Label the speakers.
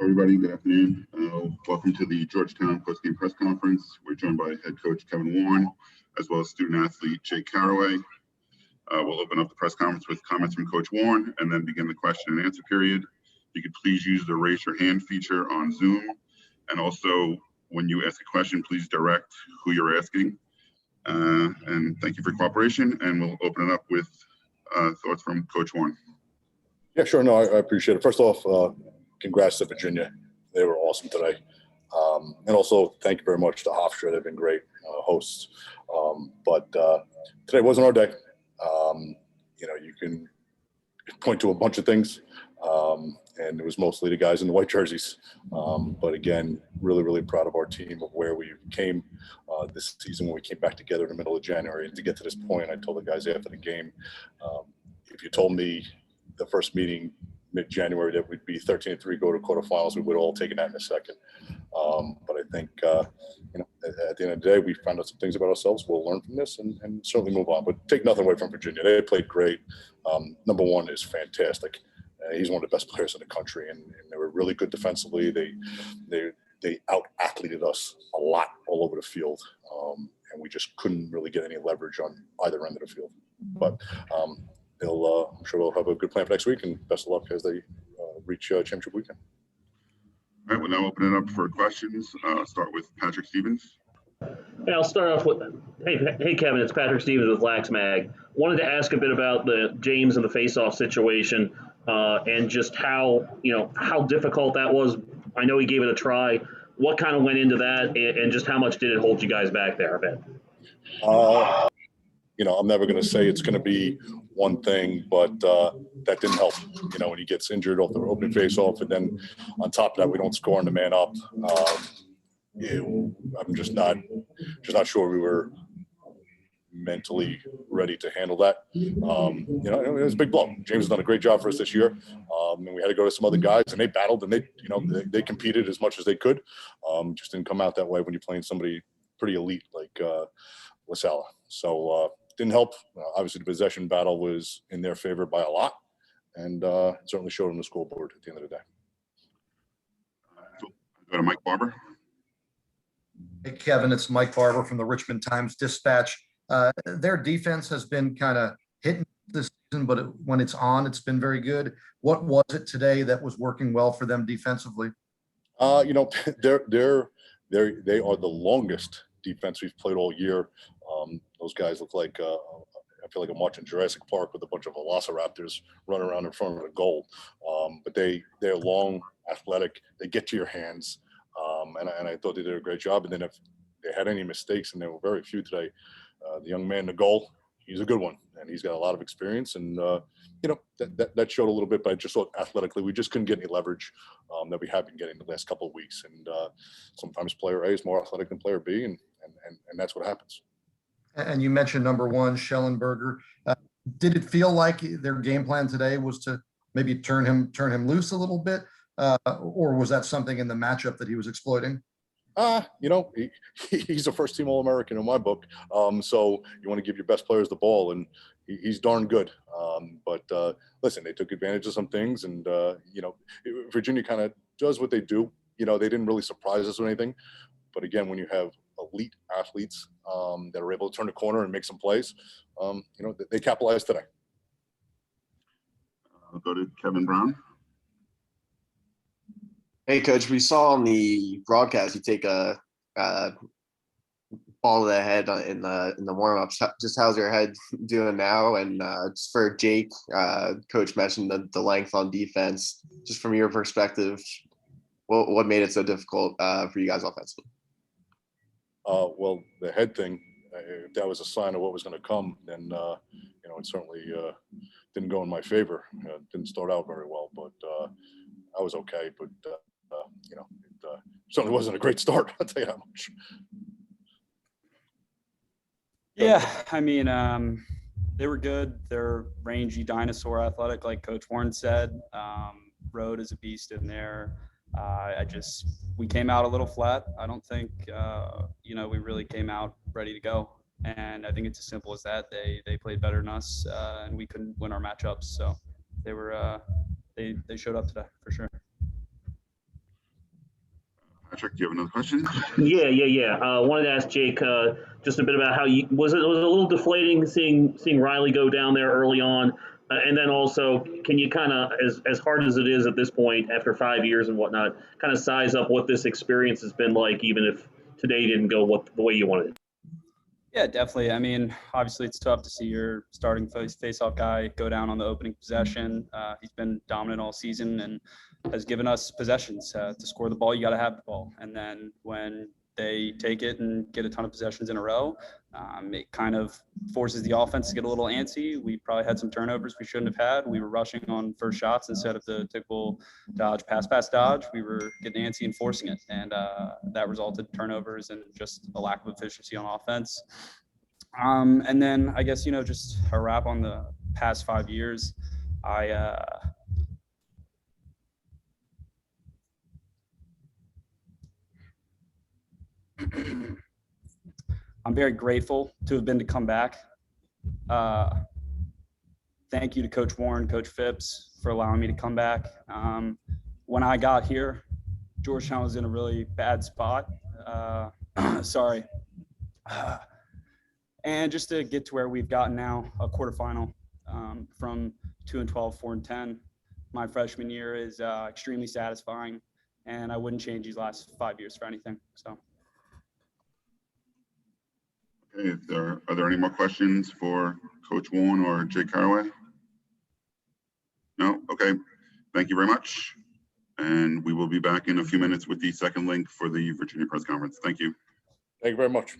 Speaker 1: Everybody, good afternoon. Welcome to the Georgetown postgame press conference. We're joined by head coach Kevin Warne, as well as student athlete Jake Carraway. We'll open up the press conference with comments from Coach Warne and then begin the question and answer period. If you could please use the raise your hand feature on Zoom. And also, when you ask a question, please direct who you're asking. And thank you for your cooperation. And we'll open it up with thoughts from Coach Warne.
Speaker 2: Yeah, sure. No, I appreciate it. First off, congrats to Virginia. They were awesome today. And also, thank you very much to Hofstra. They've been great hosts. But today wasn't our day. You can point to a bunch of things, and it was mostly the guys in the white jerseys. But again, really, really proud of our team of where we came this season when we came back together in the middle of January. And to get to this point, I told the guys after the game, if you told me the first meeting mid-January that we'd be 13-3, go to quarterfinals, we would have all taken that in a second. But I think, at the end of the day, we found out some things about ourselves. We'll learn from this and certainly move on. But take nothing away from Virginia. They played great. Number one is fantastic. He's one of the best players in the country, and they were really good defensively. They out-athleted us a lot all over the field, and we just couldn't really get any leverage on either end of the field. But I'm sure they'll have a good plan for next week, and best of luck as they reach championship weekend.
Speaker 1: All right, we'll now open it up for questions. Start with Patrick Stevens.
Speaker 3: Hey, I'll start off with, hey Kevin, it's Patrick Stevens with Lax Mag. Wanted to ask a bit about the James and the face-off situation, and just how difficult that was. I know he gave it a try. What kind of went into that, and just how much did it hold you guys back there a bit?
Speaker 2: I'm never going to say it's going to be one thing, but that didn't help. When he gets injured off the opening face-off, and then on top of that, we don't score on the man up. I'm just not sure we were mentally ready to handle that. It was a big blow. James has done a great job for us this year, and we had to go to some other guys, and they battled, and they competed as much as they could. Just didn't come out that way when you're playing somebody pretty elite like LaSalle. So didn't help. Obviously, the possession battle was in their favor by a lot, and certainly showed on the scoreboard at the end of the day.
Speaker 1: Go to Mike Barber.
Speaker 4: Hey, Kevin, it's Mike Barber from the Richmond Times-Dispatch. Their defense has been kind of hitting this season, but when it's on, it's been very good. What was it today that was working well for them defensively?
Speaker 2: They are the longest defense we've played all year. Those guys look like I feel like I'm watching Jurassic Park with a bunch of velociraptors running around in front of the goal. But they're long, athletic. They get to your hands, and I thought they did a great job. And then if they had any mistakes, and there were very few today, the young man in the goal, he's a good one, and he's got a lot of experience. And that showed a little bit. But I just thought athletically, we just couldn't get any leverage that we have been getting the last couple of weeks. And sometimes player A is more athletic than player B, and that's what happens.
Speaker 4: And you mentioned number one, Schellenberger. Did it feel like their game plan today was to maybe turn him loose a little bit, or was that something in the matchup that he was exploiting?
Speaker 2: He's a first-team All-American in my book. So you want to give your best players the ball, and he's darn good. But listen, they took advantage of some things, and Virginia kind of does what they do. They didn't really surprise us with anything. But again, when you have elite athletes that are able to turn the corner and make some plays, they capitalized today.
Speaker 1: I'll go to Kevin Brown.
Speaker 5: Hey, Coach, we saw on the broadcast you take a ball to the head in the warm-ups. Just how's your head doing now? And just for Jake, Coach mentioned the length on defense. Just from your perspective, what made it so difficult for you guys offensively?
Speaker 2: Well, the head thing, if that was a sign of what was going to come, then, it certainly didn't go in my favor. It didn't start out very well, but I was okay. But, it certainly wasn't a great start, I'll tell you that much.
Speaker 6: Yeah, they were good. They're rangy, dinosaur athletic, like Coach Warne said. Rode is a beast in there. We came out a little flat. I don't think, we really came out ready to go. And I think it's as simple as that. They played better than us, and we couldn't win our matchups. So they showed up today for sure.
Speaker 1: Patrick, do you have another question?
Speaker 3: Yeah. Wanted to ask Jake just a bit about how was it a little deflating seeing Riley go down there early on, and then also can you kind of as hard as it is at this point after 5 years and whatnot, kind of size up what this experience has been like, even if today didn't go the way you wanted it.
Speaker 6: Yeah, definitely. I mean, obviously it's tough to see your starting face-off guy go down on the opening possession. He's been dominant all season and has given us possessions. To score the ball, you got to have the ball. And then when they take it and get a ton of possessions in a row, it kind of forces the offense to get a little antsy. We probably had some turnovers we shouldn't have had. We were rushing on first shots instead of the typical dodge, pass, dodge. We were getting antsy and forcing it. And that resulted in turnovers and just a lack of efficiency on offense. And then I guess, just a wrap on the past 5 years. I'm very grateful to have been to come back. Thank you to Coach Warne, Coach Phipps for allowing me to come back. When I got here, Georgetown was in a really bad spot. Sorry. And just to get to where we've gotten now, a quarterfinal from 2-12, 4-10, my freshman year is extremely satisfying, and I wouldn't change these last 5 years for anything. So.
Speaker 1: Okay, are there any more questions for Coach Warne or Jake Carraway? No? Okay. Thank you very much. And we will be back in a few minutes with the second link for the Virginia press conference. Thank you.
Speaker 2: Thank you very much.